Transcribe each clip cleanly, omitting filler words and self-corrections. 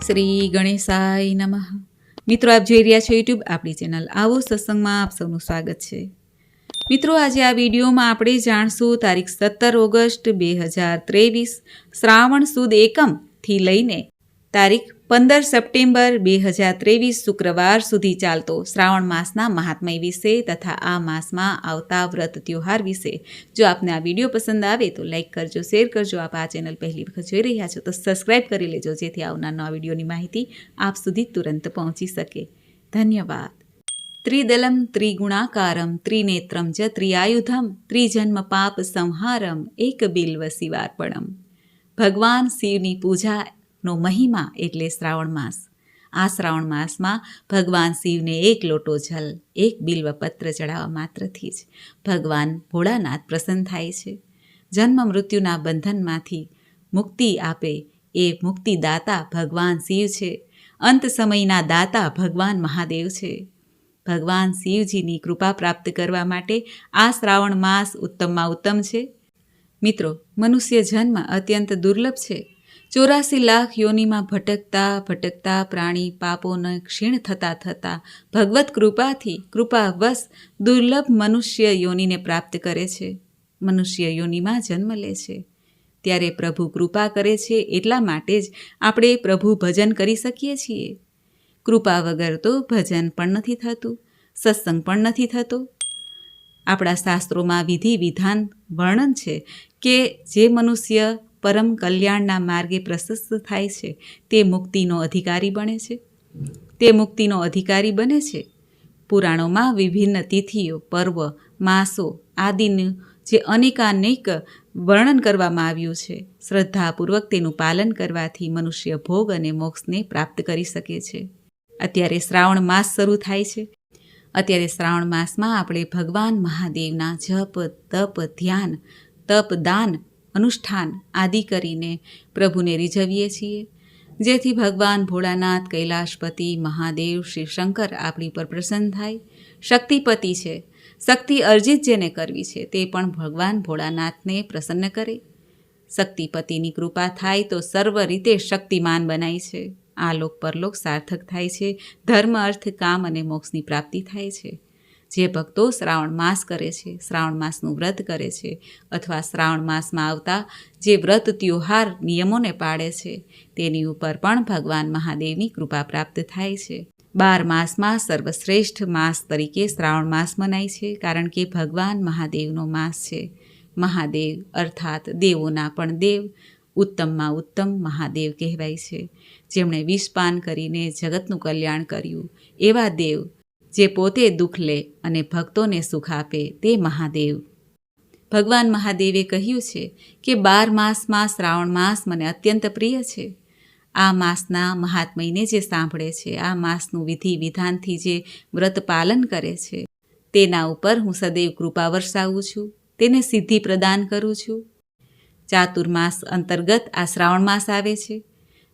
શ્રી ગણેશાય નમઃ. મિત્રો, આપ જોઈ રહ્યા છો યુટ્યુબ આપણી ચેનલ આવો સત્સંગમાં આપ સૌનું સ્વાગત છે. મિત્રો, આજે આ વિડીયોમાં આપણે જાણશું તારીખ 17 ઓગસ્ટ 2023 શ્રાવણ સુદ એકમથી લઈને તારીખ 15 સપ્ટેમ્બર 2023 શુક્રવાર સુધી ચાલતો શ્રાવણ માસના મહાત્મય વિશે તથા આ માસમાં આવતા વ્રત ત્યોહાર વિશે. જો આપને આ વિડીયો પસંદ આવે તો લાઈક કરજો, શેર કરજો. આપ આ ચેનલ પહેલી વખત જોઈ રહ્યા છો તો સબસ્ક્રાઈબ કરી લેજો, જેથી આવનાર નવા વિડીયોની માહિતી આપ સુધી તુરંત પહોંચી શકે. ધન્યવાદ. ત્રિદલમ ત્રિગુણાકારમ ત્રિનેત્રમ જ ત્રિઆયુધમ ત્રિજન્મ પાપ સંહારમ એક બિલ્વ શિવાર્પણમ. ભગવાન શિવની પૂજાનો મહિમા એટલે શ્રાવણ માસ. આ શ્રાવણ માસમાં ભગવાન શિવને એક લોટો જલ, એક બિલ્વપત્ર ચડાવવા માત્રથી જ ભગવાન ભોળાનાથ પ્રસન્ન થાય છે. જન્મ મૃત્યુના બંધનમાંથી મુક્તિ આપે એ મુક્તિદાતા ભગવાન શિવ છે. અંત સમયના દાતા ભગવાન મહાદેવ છે. ભગવાન શિવજીની કૃપા પ્રાપ્ત કરવા માટે આ શ્રાવણ માસ ઉત્તમમાં ઉત્તમ છે. મિત્રો, મનુષ્ય જન્મ અત્યંત દુર્લભ છે. 84 લાખ યોનિમાં ભટકતા પ્રાણી પાપોને ક્ષીણ થતા ભગવત કૃપાથી કૃપાવશ દુર્લભ મનુષ્ય યોનિને પ્રાપ્ત કરે છે. મનુષ્ય યોનિમાં જન્મ લે છે ત્યારે પ્રભુ કૃપા કરે છે. એટલા માટે જ આપણે પ્રભુ ભજન કરી શકીએ છીએ. કૃપા વગર તો ભજન પણ નથી થતું, સત્સંગ પણ નથી થતો. આપણા શાસ્ત્રોમાં વિધિ વિધાન વર્ણન છે કે જે મનુષ્ય પરમ કલ્યાણના માર્ગે પ્રશસ્ત થાય છે તે મુક્તિનો અધિકારી બને છે. પુરાણોમાં વિભિન્ન તિથિઓ, પર્વ, માસો આદિનું જે અનેકાનેક વર્ણન કરવામાં આવ્યું છે. શ્રદ્ધાપૂર્વક તેનું પાલન કરવાથી મનુષ્ય ભોગ અને મોક્ષને પ્રાપ્ત કરી શકે છે. અત્યારે શ્રાવણ માસ શરૂ થાય છે. અત્યારે શ્રાવણ માસમાં આપણે ભગવાન મહાદેવના જપ, તપ, ધ્યાન, તપ, દાન, અનુષ્ઠાન આદિ કરીને પ્રભુને રીઝવીએ છીએ, જેથી ભગવાન ભોળાનાથ, કૈલાશપતિ, મહાદેવ, શ્રી શંકર આપણી પર પ્રસન્ન થાય. શક્તિપતિ છે. શક્તિ અર્જિત જેને કરવી છે તે પણ ભગવાન ભોળાનાથને પ્રસન્ન કરે. શક્તિપતિની કૃપા થાય તો સર્વ રીતે શક્તિમાન બનાય છે. આલોક પરલોક સાર્થક થાય છે. ધર્મ, અર્થ, કામ અને મોક્ષની પ્રાપ્તિ થાય છે. જે ભક્તો શ્રાવણ માસ કરે છે, શ્રાવણ માસનું વ્રત કરે છે અથવા શ્રાવણ માસમાં આવતા જે વ્રત ત્યોહાર નિયમોને પાળે છે તેની ઉપર પણ ભગવાન મહાદેવની કૃપા પ્રાપ્ત થાય છે. 12 માસમાં સર્વશ્રેષ્ઠ માસ તરીકે શ્રાવણ માસ મનાય છે, કારણ કે ભગવાન મહાદેવનો માસ છે. મહાદેવ અર્થાત દેવોના પણ દેવ, ઉત્તમમાં ઉત્તમ મહાદેવ કહેવાય છે. જેમણે વિષપાન કરીને જગતનું કલ્યાણ કર્યું એવા દેવ, જે પોતે દુઃખ લે અને ભક્તોને સુખ આપે તે મહાદેવ. ભગવાન મહાદેવે કહ્યું છે કે 12 માસમાં શ્રાવણ માસ મને અત્યંત પ્રિય છે. આ માસના મહાત્મયને જે સાંભળે છે, આ માસનું વિધિ વિધાનથી જે વ્રત પાલન કરે છે તેના ઉપર હું સદૈવ કૃપા વરસાવું છું, તેને સિદ્ધિ પ્રદાન કરું છું. ચાતુર્માસ અંતર્ગત આ શ્રાવણ માસ આવે છે.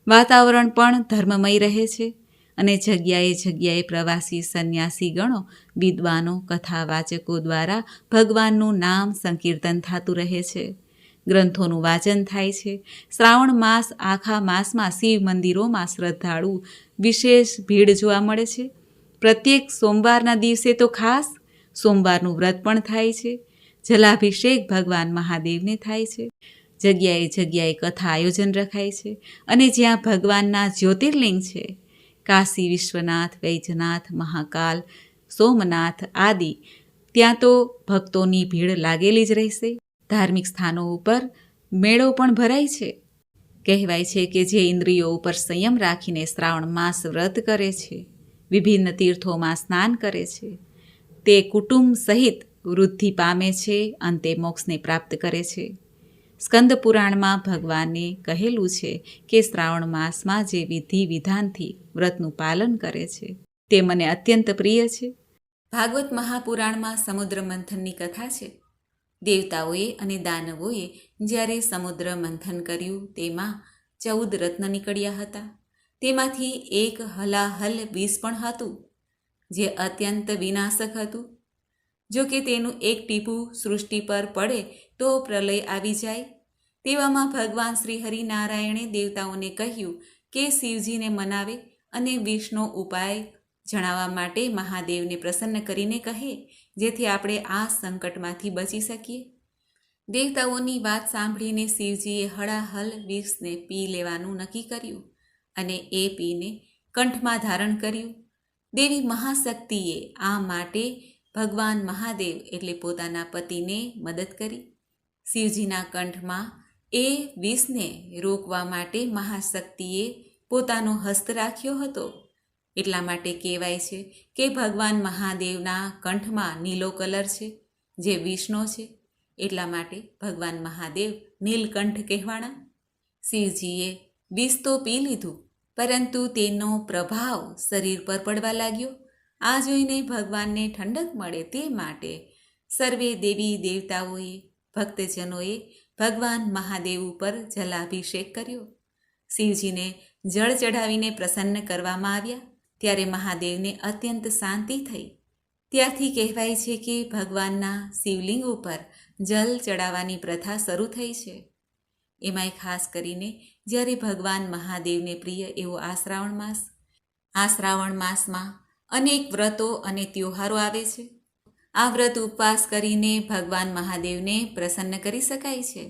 વાતાવરણ પણ ધર્મમય રહે છે અને જગ્યાએ પ્રવાસી સંન્યાસી ગણો, વિદ્વાનો, કથાવાચકો દ્વારા ભગવાનનું નામ સંકીર્તન થતું રહે છે. ગ્રંથોનું વાંચન થાય છે. શ્રાવણ માસ આખા માસમાં શિવ મંદિરોમાં શ્રદ્ધાળુ વિશેષ ભીડ જોવા મળે છે. પ્રત્યેક સોમવારના દિવસે તો ખાસ સોમવારનું વ્રત પણ થાય છે. જલાભિષેક ભગવાન મહાદેવને થાય છે. જગ્યાએ કથા આયોજન રખાય છે અને જ્યાં ભગવાનના જ્યોતિર્લિંગ છે, કાશી વિશ્વનાથ, વૈજનાથ, મહાકાલ, સોમનાથ આદિ, ત્યાં તો ભક્તોની ભીડ લાગેલી જ રહેશે. ધાર્મિક સ્થાનો ઉપર મેળો પણ ભરાય છે. કહેવાય છે કે જે ઇન્દ્રિયો ઉપર સંયમ રાખીને શ્રાવણ માસ વ્રત કરે છે, વિભિન્ન તીર્થોમાં સ્નાન કરે છે, તે કુટુંબ સહિત વૃદ્ધિ પામે છે, અંતે મોક્ષને પ્રાપ્ત કરે છે. સ્કંદ પુરાણમાં ભગવાને કહેલું છે કે શ્રાવણ માસમાં જે વિધિ વિધાનથી વ્રતનું પાલન કરે છે તે મને અત્યંત પ્રિય છે. ભાગવત મહાપુરાણમાં સમુદ્ર મંથનની કથા છે. દેવતાઓએ અને દાનવોએ જ્યારે સમુદ્ર મંથન કર્યું તેમાં 14 રત્ન નીકળ્યા હતા. તેમાંથી એક હલાહલ વિષ પણ હતું, જે અત્યંત વિનાશક હતું. જો કે તેનું એક ટીપું સૃષ્ટિ પર પડે તો પ્રલય આવી જાય. તેવામાં ભગવાન શ્રી હરિનારાયણે દેવતાઓને કહ્યું કે શિવજીને મનાવે અને વિષનો ઉપાય જણાવવા માટે મહાદેવને પ્રસન્ન કરીને કહે, જેથી આપણે આ સંકટમાંથી બચી શકીએ. દેવતાઓની વાત સાંભળીને શિવજીએ હળાહલ વિષને પી લેવાનું નક્કી કર્યું અને એ પીને કંઠમાં ધારણ કર્યું. દેવી મહાશક્તિએ આ માટે ભગવાન મહાદેવ એટલે પોતાના પતિને મદદ કરી. શિવજીના કંઠમાં એ વિષને રોકવા માટે મહાશક્તિએ પોતાનો હસ્ત રાખ્યો હતો. એટલા માટે કહેવાય છે કે ભગવાન મહાદેવના કંઠમાં નીલો કલર છે, જે વિષનો છે. એટલા માટે ભગવાન મહાદેવ નીલકંઠ કહેવાણા. શિવજીએ વિષ તો પી લીધું, પરંતુ તેનો પ્રભાવ શરીર પર પડવા લાગ્યો. આ જોઈને ભગવાનને ઠંડક મળે તે માટે સર્વે દેવી દેવતાઓએ, ભક્તજનોએ ભગવાન મહાદેવ ઉપર જલાભિષેક કર્યો. શિવજીને જળ ચઢાવીને પ્રસન્ન કરવામાં આવ્યા. ત્યારે મહાદેવને અત્યંત શાંતિ થઈ. ત્યારથી કહેવાય છે કે ભગવાનના શિવલિંગ ઉપર જલ ચડાવવાની પ્રથા શરૂ થઈ છે. એમાંય ખાસ કરીને જ્યારે ભગવાન મહાદેવને પ્રિય એવો આ શ્રાવણ માસ, આ શ્રાવણ માસમાં અનેક વ્રતો અને તહેવારો આવે છે. આ વ્રત ઉપવાસ કરીને ભગવાન મહાદેવને પ્રસન્ન કરી શકાય છે.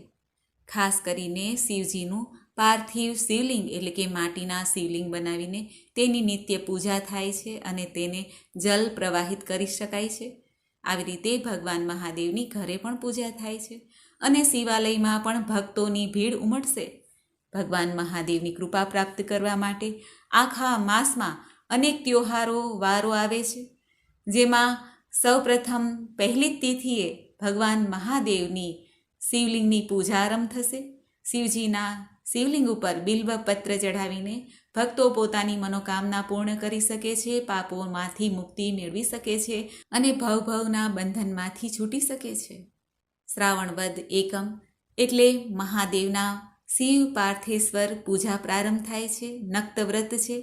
ખાસ કરીને શિવજીનું પાર્થિવ શિવલિંગ એટલે કે માટીના શિવલિંગ બનાવીને તેની નિત્ય પૂજા થાય છે અને તેને જલ પ્રવાહિત કરી શકાય છે. આવી રીતે ભગવાન મહાદેવની ઘરે પણ પૂજા થાય છે અને શિવાલયમાં પણ ભક્તોની ભીડ ઉમટશે. ભગવાન મહાદેવની કૃપા પ્રાપ્ત કરવા માટે આખા માસમાં અનેક તહેવારો વારો આવે છે, જેમાં સૌપ્રથમ પહેલી જ તિથિએ ભગવાન મહાદેવની શિવલિંગની પૂજા આરંભ થશે. શિવજીના શિવલિંગ ઉપર બિલ્વપત્ર ચઢાવીને ભક્તો પોતાની મનોકામના પૂર્ણ કરી શકે છે, પાપોમાંથી મુક્તિ મેળવી શકે છે અને ભવભવના બંધનમાંથી છૂટી શકે છે. શ્રાવણ વદ એકમ એટલે મહાદેવના શિવ પાર્થેશ્વર પૂજા પ્રારંભ થાય છે. નક્તવ્રત છે,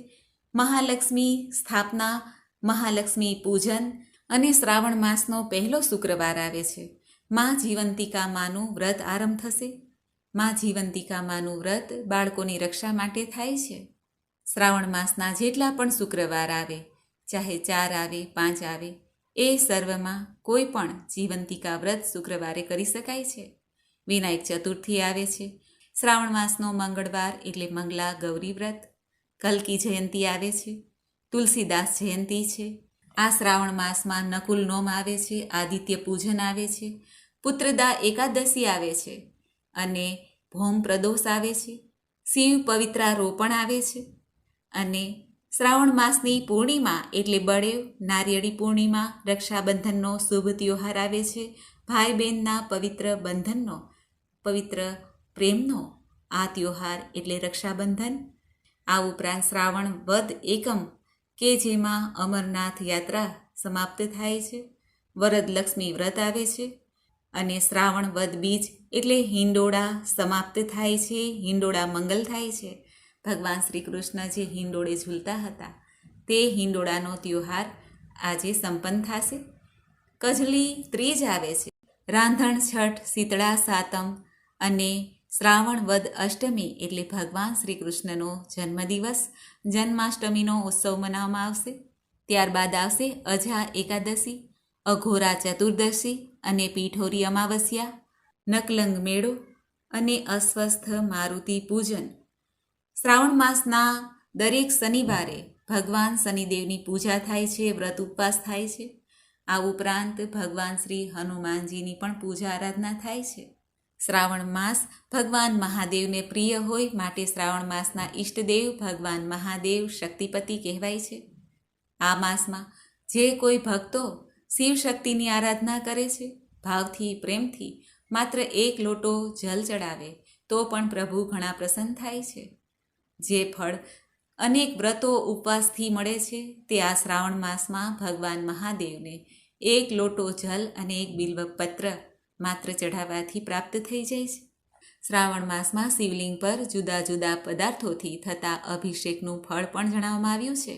મહાલક્ષ્મી સ્થાપના, મહાલક્ષ્મી પૂજન અને શ્રાવણ માસનો પહેલો શુક્રવાર આવે છે. માં જીવંતિકા માનું વ્રત આરંભ થશે. માં જીવંતિકા માનું વ્રત બાળકોની રક્ષા માટે થાય છે. શ્રાવણ માસના જેટલા પણ શુક્રવાર આવે, ચાહે 4 આવે 5 આવે, એ સર્વમાં કોઈ પણ જીવંતિકા વ્રત શુક્રવારે કરી શકાય છે. વિનાયક ચતુર્થી આવે છે. શ્રાવણ માસનો મંગળવાર એટલે મંગલા ગૌરી વ્રત. કલ્કી જયંતી આવે છે. તુલસીદાસ જયંતી છે. આ શ્રાવણ માસમાં નકુલ નોમ આવે છે. આદિત્ય પૂજન આવે છે. પુત્રદા એકાદશી આવે છે અને ભૌમ પ્રદોષ આવે છે. શિવ પવિત્રારોપણ આવે છે અને શ્રાવણ માસની પૂર્ણિમા એટલે બળેવ નારિયેળી પૂર્ણિમા, રક્ષાબંધનનો શુભ તહેવાર આવે છે. ભાઈ બહેનના પવિત્ર બંધનનો, પવિત્ર પ્રેમનો આ તહેવાર એટલે રક્ષાબંધન. આ ઉપરાંત શ્રાવણ વદ એકમ કે જેમાં અમરનાથ યાત્રા સમાપ્ત થાય છે. વરદલક્ષ્મી વ્રત આવે છે અને શ્રાવણ વદ બીજ એટલે હિંડોળા સમાપ્ત થાય છે. હિંડોળા મંગલ થાય છે. ભગવાન શ્રી કૃષ્ણ જે હિંડોળે ઝૂલતા હતા તે હિંડોળાનો તહેવાર આજે સંપન્ન થશે. કજલી ત્રીજ આવે છે. રાંધણ છઠ, શીતળા સાતમ અને શ્રાવણ વદ અષ્ટમી એટલે ભગવાન શ્રી કૃષ્ણનો જન્મદિવસ, જન્માષ્ટમીનો ઉત્સવ મનાવવામાં આવશે. ત્યારબાદ આવશે અજા એકાદશી, અઘોરા ચતુર્દશી અને પીઠોરી અમાવસ્યા, નકલંગ મેળો અને અસ્વસ્થ મારુતિ પૂજન. શ્રાવણ માસના દરેક શનિવારે ભગવાન શનિદેવની પૂજા થાય છે, વ્રત ઉપવાસ થાય છે. આ ઉપરાંત ભગવાન શ્રી હનુમાનજીની પણ પૂજા આરાધના થાય છે. શ્રાવણ માસ ભગવાન મહાદેવને પ્રિય હોય માટે શ્રાવણ માસના ઈષ્ટદેવ ભગવાન મહાદેવ શક્તિપતિ કહેવાય છે. આ માસમાં જે કોઈ ભક્તો શિવશક્તિની આરાધના કરે છે, ભાવથી પ્રેમથી માત્ર 1 લોટો જલ ચડાવે તો પણ પ્રભુ ઘણા પ્રસન્ન થાય છે. જે ફળ અનેક વ્રતો ઉપવાસથી મળે છે તે આ શ્રાવણ માસમાં ભગવાન મહાદેવને 1 લોટો જલ અને 1 બિલ્વપત્ર માત્ર ચઢાવવાથી પ્રાપ્ત થઈ જાય છે. શ્રાવણ માસમાં શિવલિંગ પર જુદા જુદા પદાર્થોથી થતા અભિષેકનું ફળ પણ જણાવવામાં આવ્યું છે.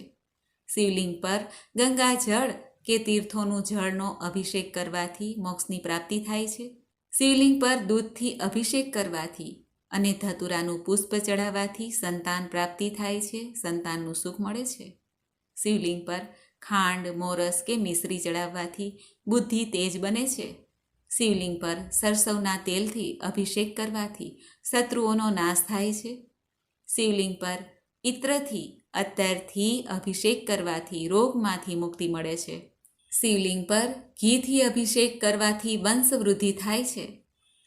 શિવલિંગ પર ગંગા જળ કે તીર્થોનું જળનો અભિષેક કરવાથી મોક્ષની પ્રાપ્તિ થાય છે. શિવલિંગ પર દૂધથી અભિષેક કરવાથી અને ધતુરાનું પુષ્પ ચડાવવાથી સંતાન પ્રાપ્તિ થાય છે, સંતાનનું સુખ મળે છે. શિવલિંગ પર ખાંડ, મોરસ કે મિશ્રી ચડાવવાથી બુદ્ધિ તેજ બને છે. શિવલિંગ પર સરસવના તેલથી અભિષેક કરવાથી શત્રુઓનો નાશ થાય છે. શિવલિંગ પર ઇત્રથી અત્તરથી અભિષેક કરવાથી રોગમાંથી મુક્તિ મળે છે. શિવલિંગ પર ઘીથી અભિષેક કરવાથી વંશવૃદ્ધિ થાય છે.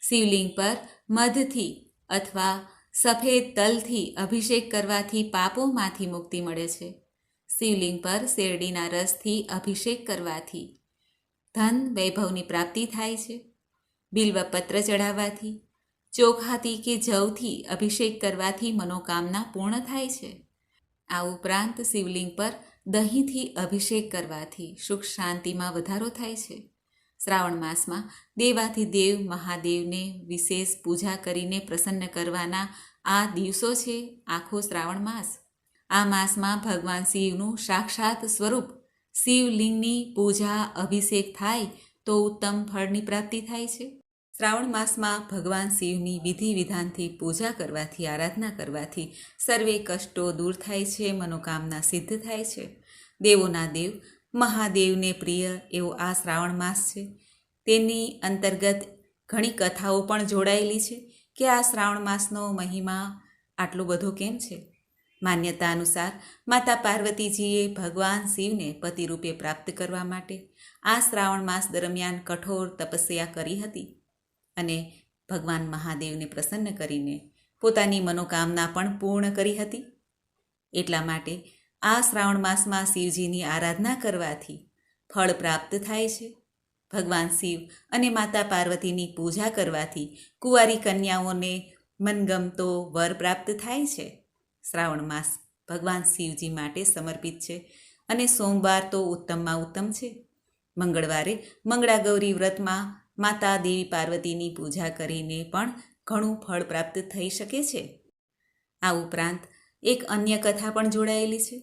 શિવલિંગ પર મધથી અથવા સફેદ તલથી અભિષેક કરવાથી પાપોમાંથી મુક્તિ મળે છે. શિવલિંગ પર શેરડીના રસથી અભિષેક કરવાથી ધન વૈભવની પ્રાપ્તિ થાય છે. બિલ્વપત્ર ચડાવવાથી, ચોખાથી કે જવથી અભિષેક કરવાથી મનોકામના પૂર્ણ થાય છે. આ ઉપરાંત શિવલિંગ પર દહીંથી અભિષેક કરવાથી સુખ શાંતિમાં વધારો થાય છે. શ્રાવણ માસમાં દેવાધિદેવ મહાદેવને વિશેષ પૂજા કરીને પ્રસન્ન કરવાના આ દિવસો છે આખો શ્રાવણ માસ. આ માસમાં ભગવાન શિવનું સાક્ષાત સ્વરૂપ શિવલિંગની પૂજા અભિષેક થાય તો ઉત્તમ ફળની પ્રાપ્તિ થાય છે. શ્રાવણ માસમાં ભગવાન શિવની વિધિ વિધાનથી પૂજા કરવાથી, આરાધના કરવાથી સર્વે કષ્ટો દૂર થાય છે, મનોકામના સિદ્ધ થાય છે. દેવોના દેવ મહાદેવને પ્રિય એવો આ શ્રાવણ માસ છે. તેની અંતર્ગત ઘણી કથાઓ પણ જોડાયેલી છે કે આ શ્રાવણ માસનો મહિમા આટલો બધો કેમ છે. માન્યતા અનુસાર માતા પાર્વતીજીએ ભગવાન શિવને પતિરૂપે પ્રાપ્ત કરવા માટે આ શ્રાવણ માસ દરમિયાન કઠોર તપસ્યા કરી હતી અને ભગવાન મહાદેવને પ્રસન્ન કરીને પોતાની મનોકામના પણ પૂર્ણ કરી હતી. એટલા માટે આ શ્રાવણ માસમાં શિવજીની આરાધના કરવાથી ફળ પ્રાપ્ત થાય છે. ભગવાન શિવ અને માતા પાર્વતીની પૂજા કરવાથી કુંવારી કન્યાઓને મનગમતો વર પ્રાપ્ત થાય છે. શ્રાવણ માસ ભગવાન શિવજી માટે સમર્પિત છે અને સોમવાર તો ઉત્તમમાં ઉત્તમ છે. મંગળવારે મંગળાગૌરી વ્રતમાં માતા દેવી પાર્વતીની પૂજા કરીને પણ ઘણું ફળ પ્રાપ્ત થઈ શકે છે. આ ઉપરાંત એક અન્ય કથા પણ જોડાયેલી છે.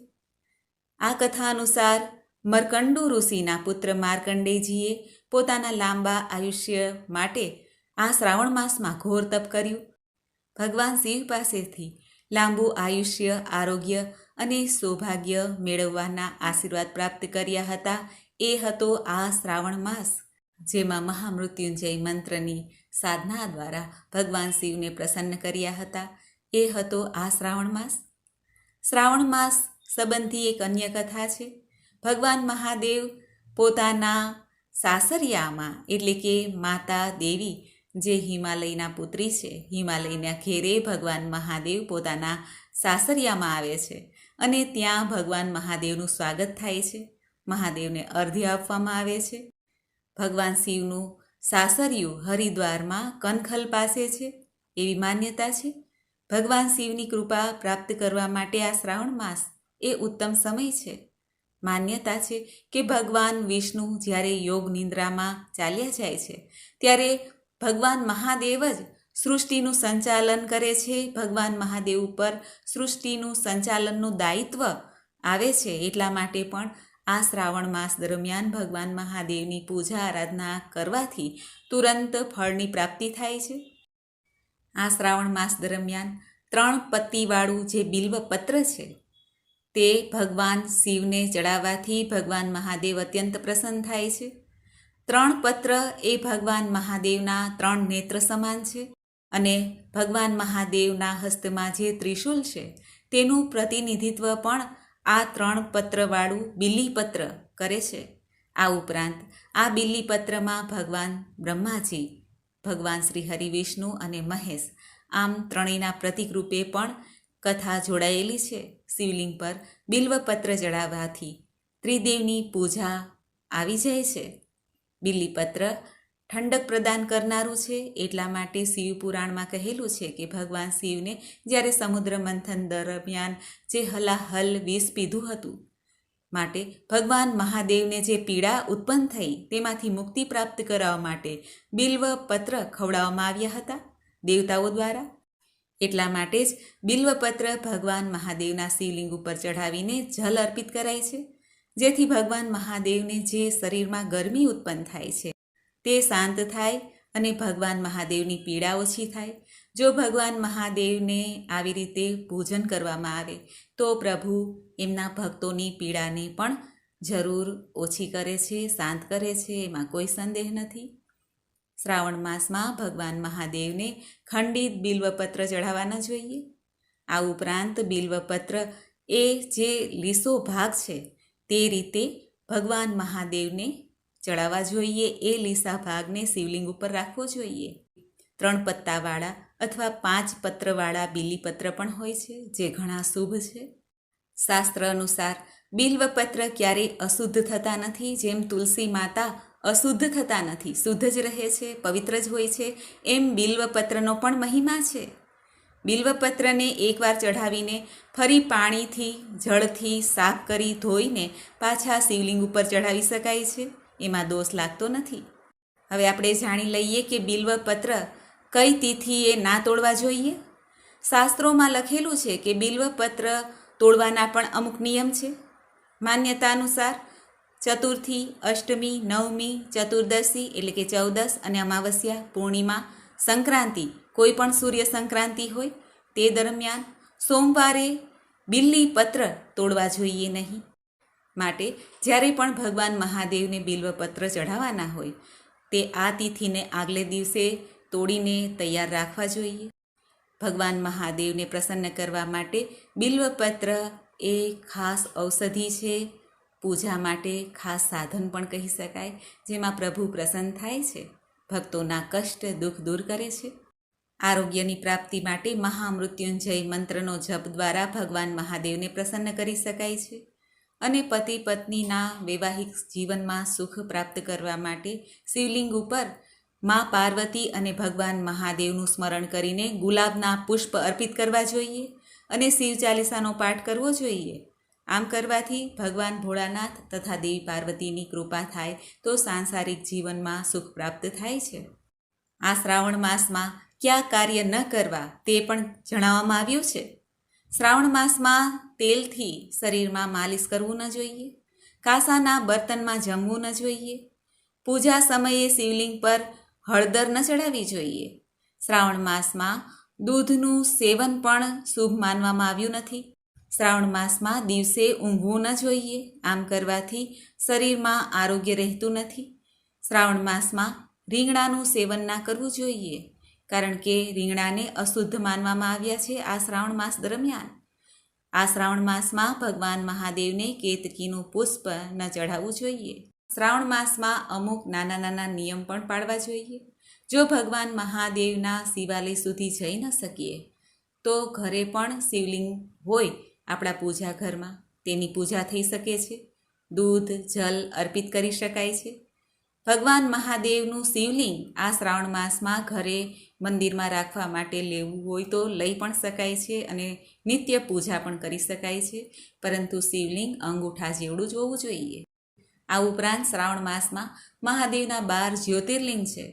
આ કથા અનુસાર મર્કંડુ ઋષિના પુત્ર માર્કંડેયજીએ પોતાના લાંબા આયુષ્ય માટે આ શ્રાવણ માસમાં ઘોર તપ કર્યું. ભગવાન શિવ પાસેથી લાંબુ આયુષ્ય, આરોગ્ય અને સૌભાગ્ય મેળવવાના આશીર્વાદ પ્રાપ્ત કર્યા હતા. એ હતો આ શ્રાવણ માસ, જેમાં મહામૃત્યુંજય મંત્રની સાધના દ્વારા ભગવાન શિવને પ્રસન્ન કર્યા હતા. એ હતો આ શ્રાવણ માસ. શ્રાવણ માસ સંબંધી એક અન્ય કથા છે. ભગવાન મહાદેવ પોતાના સાસરિયામાં એટલે કે માતા દેવી જે હિમાલયના પુત્રી છે, હિમાલયના ઘેરે ભગવાન મહાદેવ પોતાના સાસરિયામાં આવે છે અને ત્યાં ભગવાન મહાદેવનું સ્વાગત થાય છે. મહાદેવને અર્ઘ્ય આપવામાં આવે છે. ભગવાન શિવનું સાસરિયું હરિદ્વારમાં કનખલ પાસે છે એવી માન્યતા છે. ભગવાન શિવની કૃપા પ્રાપ્ત કરવા માટે આ શ્રાવણ માસ એ ઉત્તમ સમય છે. માન્યતા છે કે ભગવાન વિષ્ણુ જ્યારે યોગ નિંદ્રામાં ચાલ્યા જાય છે ત્યારે ભગવાન મહાદેવ જ સૃષ્ટિનું સંચાલન કરે છે. ભગવાન મહાદેવ ઉપર સૃષ્ટિનું સંચાલનનું દાયિત્વ આવે છે. એટલા માટે પણ આ શ્રાવણ માસ દરમિયાન ભગવાન મહાદેવની પૂજા આરાધના કરવાથી તુરંત ફળની પ્રાપ્તિ થાય છે. આ શ્રાવણ માસ દરમિયાન 3 પત્તીવાળું જે બિલ્વપત્ર છે તે ભગવાન શિવને ચડાવવાથી ભગવાન મહાદેવ અત્યંત પ્રસન્ન થાય છે. 3 પત્ર એ ભગવાન મહાદેવના 3 નેત્ર સમાન છે અને ભગવાન મહાદેવના હસ્તમાં જે ત્રિશૂલ છે તેનું પ્રતિનિધિત્વ પણ આ 3 પત્રવાળું બિલ્લીપત્ર કરે છે. આ ઉપરાંત આ બિલ્લીપત્રમાં ભગવાન બ્રહ્માજી, ભગવાન શ્રી હરિવિષ્ણુ અને મહેશ આમ ત્રણેયના પ્રતીક રૂપે પણ કથા જોડાયેલી છે. શિવલિંગ પર બિલ્વપત્ર ચડાવવાથી ત્રિદેવની પૂજા આવી જાય છે. બિલ્લીપત્ર ઠંડક પ્રદાન કરનારું છે. એટલા માટે શિવ પુરાણમાં કહેલું છે કે ભગવાન શિવને જ્યારે સમુદ્ર મંથન દરમિયાન જે હલાહલ વિષ પીધું હતું માટે ભગવાન મહાદેવને જે પીડા ઉત્પન્ન થઈ તેમાંથી મુક્તિ પ્રાપ્ત કરવા માટે બિલ્વપત્ર ખવડાવવામાં આવ્યા હતા દેવતાઓ દ્વારા. એટલા માટે જ બિલ્વપત્ર ભગવાન મહાદેવના શિવલિંગ ઉપર ચઢાવીને જલ અર્પિત કરાય છે, જેથી ભગવાન મહાદેવને જે શરીરમાં ગરમી ઉત્પન્ન થાય છે તે શાંત થાય અને ભગવાન મહાદેવની પીડા ઓછી થાય. જો ભગવાન મહાદેવને આવી રીતે પૂજન કરવામાં આવે તો પ્રભુ એમના ભક્તોની પીડાને પણ જરૂર ઓછી કરે છે, શાંત કરે છે, એમાં કોઈ સંદેહ નથી. શ્રાવણ માસમાં ભગવાન મહાદેવને ખંડિત બિલ્વપત્ર ચઢાવવા ન જોઈએ. આ ઉપરાંત બિલ્વપત્ર એ જે લીસો ભાગ છે તે રીતે ભગવાન મહાદેવને ચડાવવા જોઈએ. એ લીસા ભાગને શિવલિંગ ઉપર રાખવો જોઈએ. 3 પત્તાવાળા અથવા 5 પત્રવાળા બિલીપત્ર પણ હોય છે, જે ઘણા શુભ છે. શાસ્ત્ર અનુસાર બિલ્વપત્ર ક્યારેય અશુદ્ધ થતા નથી. જેમ તુલસી માતા અશુદ્ધ થતા નથી, શુદ્ધ જ રહે છે, પવિત્ર જ હોય છે, એમ બિલ્વપત્રનો પણ મહિમા છે. બિલ્વપત્રને એકવાર ચઢાવીને ફરી પાણીથી, જળથી સાફ કરી ધોઈને પાછા શિવલિંગ ઉપર ચઢાવી શકાય છે. એમાં દોષ લાગતો નથી. હવે આપણે જાણી લઈએ કે બિલ્વપત્ર કઈ તિથિએ ના તોડવા જોઈએ. શાસ્ત્રોમાં લખેલું છે કે બિલ્વપત્ર તોડવાના પણ અમુક નિયમ છે. માન્યતા અનુસાર ચતુર્થી, અષ્ટમી, નવમી, ચતુર્દશી એટલે કે 14 અને અમાવસ્યા, પૂર્ણિમા, સંક્રાંતિ, કોઈ પણ સૂર્ય સંક્રાંતિ હોય તે દરમિયાન સોમવારે બિલ્લીપત્ર તોડવા જોઈએ નહીં. માટે જ્યારે પણ ભગવાન મહાદેવને બિલ્વપત્ર ચઢાવવાના હોય તે આ તિથિને આગલે દિવસે તોડીને તૈયાર રાખવા જોઈએ. ભગવાન મહાદેવને પ્રસન્ન કરવા માટે બિલ્વપત્ર એ ખાસ ઔષધિ છે. પૂજા માટે ખાસ સાધન પણ કહી શકાય, જેમાં પ્રભુ પ્રસન્ન થાય છે, ભક્તોના કષ્ટ દુઃખ દૂર કરે છે. આરોગ્યની પ્રાપ્તિ માટે મહામૃત્યુંજય મંત્રનો જપ દ્વારા ભગવાન મહાદેવને પ્રસન્ન કરી શકાય છે. અને પતિ પત્નીના વૈવાહિક જીવનમાં સુખ પ્રાપ્ત કરવા માટે શિવલિંગ ઉપર મા પાર્વતી અને ભગવાન મહાદેવનું સ્મરણ કરીને ગુલાબના પુષ્પ અર્પિત કરવા જોઈએ અને શિવ ચાલીસાનો પાઠ કરવો જોઈએ. આમ કરવાથી ભગવાન ભોળાનાથ તથા દેવી પાર્વતીની કૃપા થાય તો સાંસારિક જીવનમાં સુખ પ્રાપ્ત થાય છે. આ શ્રાવણ માસમાં કયા કાર્ય ન કરવા તે પણ જણાવવામાં આવ્યું છે. શ્રાવણ માસમાં તેલથી શરીરમાં માલિશ કરવું ન જોઈએ. કાંસાના બર્તનમાં જમવું ન જોઈએ. પૂજા સમયે શિવલિંગ પર હળદર ન ચડાવવી જોઈએ. શ્રાવણ માસમાં દૂધનું સેવન પણ શુભ માનવામાં આવ્યું નથી. શ્રાવણ માસમાં દિવસે ઊંઘવું ન જોઈએ. આમ કરવાથી શરીરમાં આરોગ્ય રહેતું નથી. શ્રાવણ માસમાં રીંગણાનું સેવન ના કરવું જોઈએ, કારણ કે રીંગણાને અશુદ્ધ માનવામાં આવ્યા છે આ શ્રાવણ માસ દરમિયાન. આ શ્રાવણ માસમાં ભગવાન મહાદેવને કેતકીનું પુષ્પ ન ચઢાવવું જોઈએ. શ્રાવણ માસમાં અમુક નાના નાના નિયમ પણ પાળવા જોઈએ. જો ભગવાન મહાદેવના શિવાલય સુધી જઈ ન શકીએ તો ઘરે પણ શિવલિંગ હોય આપણા પૂજા ઘરમાં, તેની પૂજા થઈ શકે છે. દૂધ, જલ અર્પિત કરી શકાય છે. ભગવાન મહાદેવનું શિવલિંગ આ શ્રાવણ માસમાં ઘરે મંદિરમાં રાખવા માટે લેવું હોય તો લઈ પણ શકાય છે અને નિત્ય પૂજા પણ કરી શકાય છે, પરંતુ શિવલિંગ અંગૂઠા જેવડું જ હોવું જોઈએ. આ ઉપરાંત શ્રાવણ માસમાં મહાદેવના 12 જ્યોતિર્લિંગ છે,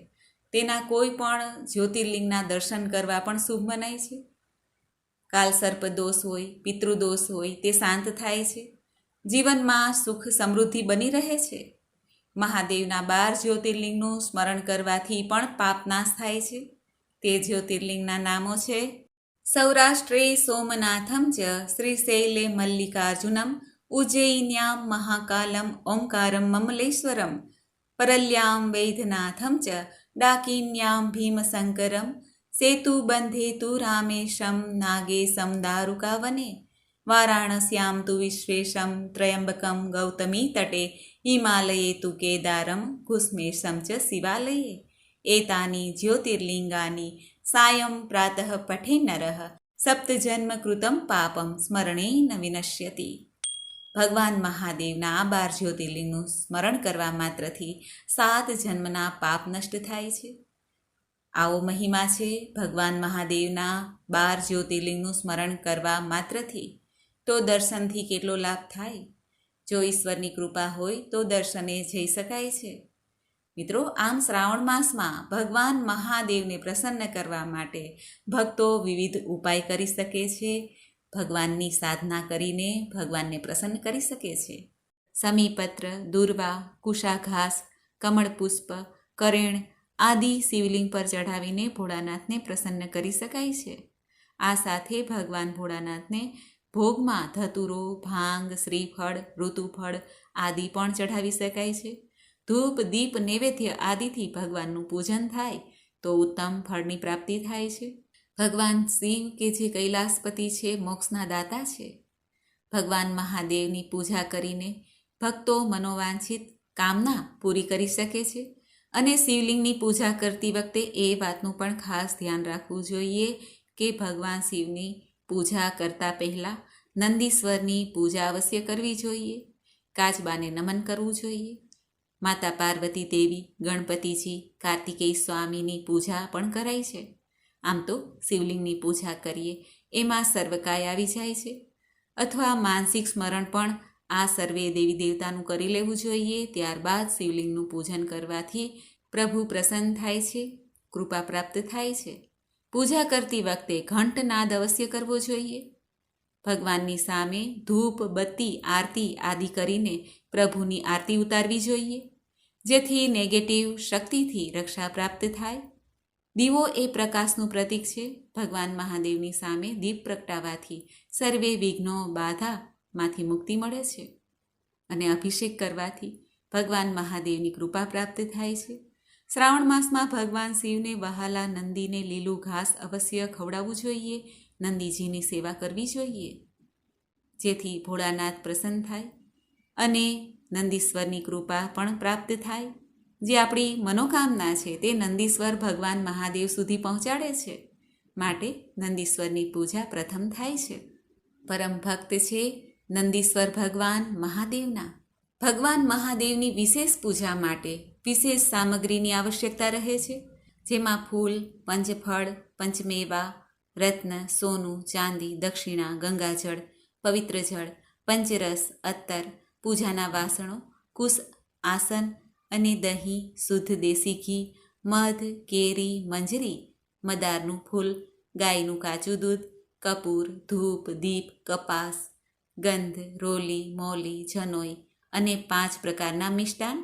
તેના કોઈ પણ જ્યોતિર્લિંગના દર્શન કરવા પણ શુભ મનાય છે. કાલસર્પ દોષ હોય, પિતૃદોષ હોય તે શાંત થાય છે. જીવનમાં સુખ સમૃદ્ધિ બની રહે છે. મહાદેવના 12 જ્યોતિર્લિંગનું સ્મરણ કરવાથી પણ પાપ નાશ થાય છે. તે જ્યોતિર્લિંગના નામો છે: સૌરાષ્ટ્રે સોમનાથમ ચ શ્રીશૈલે મલ્લિકાર્જુનમ ઉજ્જૈન્યામ મહાકાલમ ઓમકારમ મમલેશ્વરમ પરલ્યામ વૈદ્યનાથમ ચ ડાકિન્યામ ભીમશંકરમ સેતુબંધે તુ રામેશમ નાગેશમ દારુકાવને વારાણસ્યામ તુ વિશ્વેશમ ત્રયંબકમ ગૌતમી તટે હિમાલયે તુ કેદારમ ઘુસ્મેશમ ચ શિવાલયે એતાની જ્યોતિર્લિંગાની સાયં પ્રાતઃ પઠે નરઃ સપ્તજન્મ કૃતમ પાપમ સ્મરણેન વિનશ્યતિ. ભગવાન મહાદેવના 12 જ્યોતિર્લિંગનું સ્મરણ કરવા માત્રથી 7 જન્મના પાપ નષ્ટ થાય છે. આવો મહિમા છે ભગવાન મહાદેવના 12 જ્યોતિર્લિંગનું સ્મરણ કરવા માત્રથી. તો દર્શનથી કેટલો લાભ થાય! જો ઈશ્વરની કૃપા હોય તો દર્શને જઈ શકાય છે. મિત્રો, આમ શ્રાવણ માસમાં ભગવાન મહાદેવને પ્રસન્ન કરવા માટે ભક્તો વિવિધ ઉપાય કરી શકે છે. ભગવાનની સાધના કરીને ભગવાનને પ્રસન્ન કરી શકે છે. સમીપત્ર, દુર્વા, કુશાઘાસ, કમળપુષ્પ, કરેણ આદિ શિવલિંગ પર ચઢાવીને ભોળાનાથને પ્રસન્ન કરી શકાય છે. આ સાથે ભગવાન ભોળાનાથને ભોગમાં ધતુરો, ભાંગ, શ્રીફળ, ઋતુફળ આદિ પણ ચઢાવી શકાય છે. ધૂપ, દીપ, નૈવેદ્ય આદિથી ભગવાનનું પૂજન થાય તો ઉત્તમ ફળની પ્રાપ્તિ થાય છે. ભગવાન શિવ કે જે કૈલાસપતિ છે, મોક્ષના દાતા છે, ભગવાન મહાદેવની પૂજા કરીને ભક્તો મનોવાંછિત કામના પૂરી કરી શકે છે. અને શિવલિંગની પૂજા કરતી વખતે એ વાતનું પણ ખાસ ધ્યાન રાખવું જોઈએ કે ભગવાન શિવની પૂજા કરતાં પહેલાં નંદીશ્વરની પૂજા અવશ્ય કરવી જોઈએ. કાચબાને નમન કરવું જોઈએ. માતા પાર્વતી દેવી, ગણપતિજી, કાર્તિકેય સ્વામીની પૂજા પણ કરાય છે. આમ તો શિવલિંગની પૂજા કરીએ એમાં સર્વકાય આવી જાય છે, અથવા માનસિક સ્મરણ પણ આ સર્વે દેવી દેવતાનું કરી લેવું જોઈએ. ત્યારબાદ શિવલિંગનું પૂજન કરવાથી પ્રભુ પ્રસન્ન થાય છે, કૃપા પ્રાપ્ત થાય છે. પૂજા કરતી વખતે ઘંટનાદ અવશ્ય કરવો જોઈએ. ભગવાનની સામે ધૂપ, બત્તી, આરતી આદિ કરીને પ્રભુની આરતી ઉતારવી જોઈએ, જેથી નેગેટિવ શક્તિથી રક્ષા પ્રાપ્ત થાય. દીવો એ પ્રકાશનું પ્રતીક છે. ભગવાન મહાદેવની સામે દીપ પ્રગટાવવાથી સર્વે વિઘ્નો, બાધામાંથી મુક્તિ મળે છે. અને અભિષેક કરવાથી ભગવાન મહાદેવની કૃપા પ્રાપ્ત થાય છે. શ્રાવણ માસમાં ભગવાન શિવને વહાલા નંદીને લીલું ઘાસ અવશ્ય ખવડાવવું જોઈએ. નંદીજીની સેવા કરવી જોઈએ, જેથી ભોળાનાથ પ્રસન્ન થાય અને નંદીશ્વરની કૃપા પણ પ્રાપ્ત થાય. જે આપણી મનોકામના છે તે નંદીશ્વર ભગવાન મહાદેવ સુધી પહોંચાડે છે. માટે નંદીશ્વરની પૂજા પ્રથમ થાય છે. પરમ ભક્ત છે નંદીશ્વર ભગવાન મહાદેવના. ભગવાન મહાદેવની વિશેષ પૂજા માટે વિશેષ સામગ્રીની આવશ્યકતા રહે છે, જેમાં ફૂલ, પંચફળ, પંચમેવા, રત્ન, સોનું, ચાંદી, દક્ષિણા, ગંગાજળ, પવિત્ર જળ, પંચરસ, અત્તર, પૂજાના વાસણો, કુશ, આસન અને દહીં, શુદ્ધ દેશી ઘી, મધ, કેરી, મંજરી, મદારનું ફૂલ, ગાયનું કાચું દૂધ, કપૂર, ધૂપ, દીપ, કપાસ, ગંધ, રોલી, મોલી, જનોઈ અને 5 પ્રકારના મિષ્ટાન,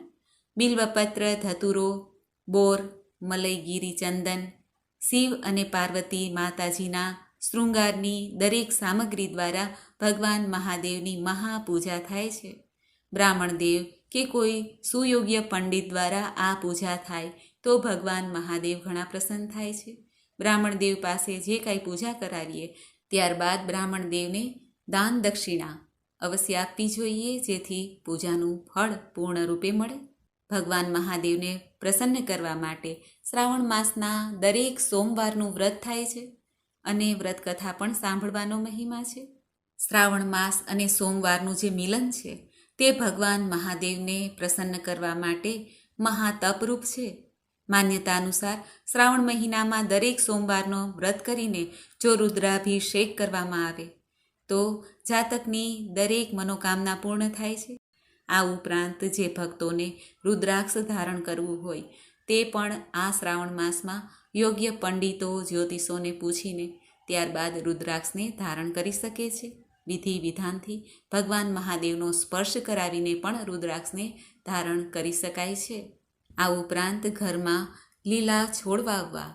બિલ્વપત્ર, ધતુરો, બોર, મલયગીરી, ચંદન, શિવ અને પાર્વતી માતાજીના શૃંગારની દરેક સામગ્રી દ્વારા ભગવાન મહાદેવની મહાપૂજા થાય છે. બ્રાહ્મણ દેવ કે કોઈ સુયોગ્ય પંડિત દ્વારા આ પૂજા થાય તો ભગવાન મહાદેવ ઘણા પ્રસન્ન થાય છે. બ્રાહ્મણ દેવ પાસે જે કાંઈ પૂજા કરાવીએ ત્યારબાદ બ્રાહ્મણ દેવને દાન દક્ષિણા અવશ્ય આપવી જોઈએ, જેથી પૂજાનું ફળ પૂર્ણ રૂપે મળે. ભગવાન મહાદેવને પ્રસન્ન કરવા માટે શ્રાવણ માસના દરેક સોમવારનું વ્રત થાય છે અને વ્રતકથા પણ સાંભળવાનો મહિમા છે. શ્રાવણ માસ અને સોમવારનું જે મિલન છે તે ભગવાન મહાદેવને પ્રસન્ન કરવા માટે મહાતપરૂપ છે. માન્યતા અનુસાર શ્રાવણ મહિનામાં દરેક સોમવારનો વ્રત કરીને જો રુદ્રાભિષેક કરવામાં આવે તો જાતકની દરેક મનોકામના પૂર્ણ થાય છે. આ ઉપરાંત જે ભક્તોને રુદ્રાક્ષ ધારણ કરવું હોય તે પણ આ શ્રાવણ માસમાં યોગ્ય પંડિતો, જ્યોતિષોને પૂછીને ત્યારબાદ રુદ્રાક્ષને ધારણ કરી શકે છે. વિધિ વિધાનથી ભગવાન મહાદેવનો સ્પર્શ કરાવીને પણ રુદ્રાક્ષને ધારણ કરી શકાય છે. આ ઉપરાંત ઘરમાં લીલા છોડ વાવવા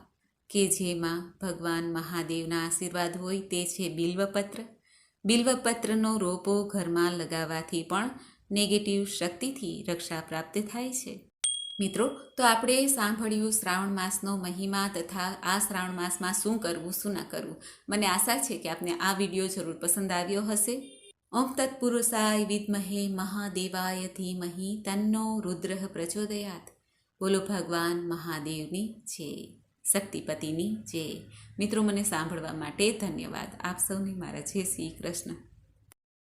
કે જેમાં ભગવાન મહાદેવના આશીર્વાદ હોય તે છે બિલ્વપત્ર. બિલ્વપત્રનો રોપો ઘરમાં લગાવવાથી પણ નેગેટિવ શક્તિથી રક્ષા પ્રાપ્ત થાય છે. મિત્રો, તો આપણે સાંભળ્યું શ્રાવણ માસનો મહિમા તથા આ શ્રાવણ માસમાં શું કરવું, શું ના કરવું. મને આશા છે કે આપને આ વિડીયો જરૂર પસંદ આવ્યો હશે. ઓમ તત્પુરુષાય વિદ્મહે મહાદેવાય ધીમહિ તન્નો રુદ્રઃ પ્રચોદયાત. બોલો ભગવાન મહાદેવની જય, શક્તિપતિની જય. મિત્રો, મને સાંભળવા માટે ધન્યવાદ. આપ સૌને મારા જય શ્રી કૃષ્ણ.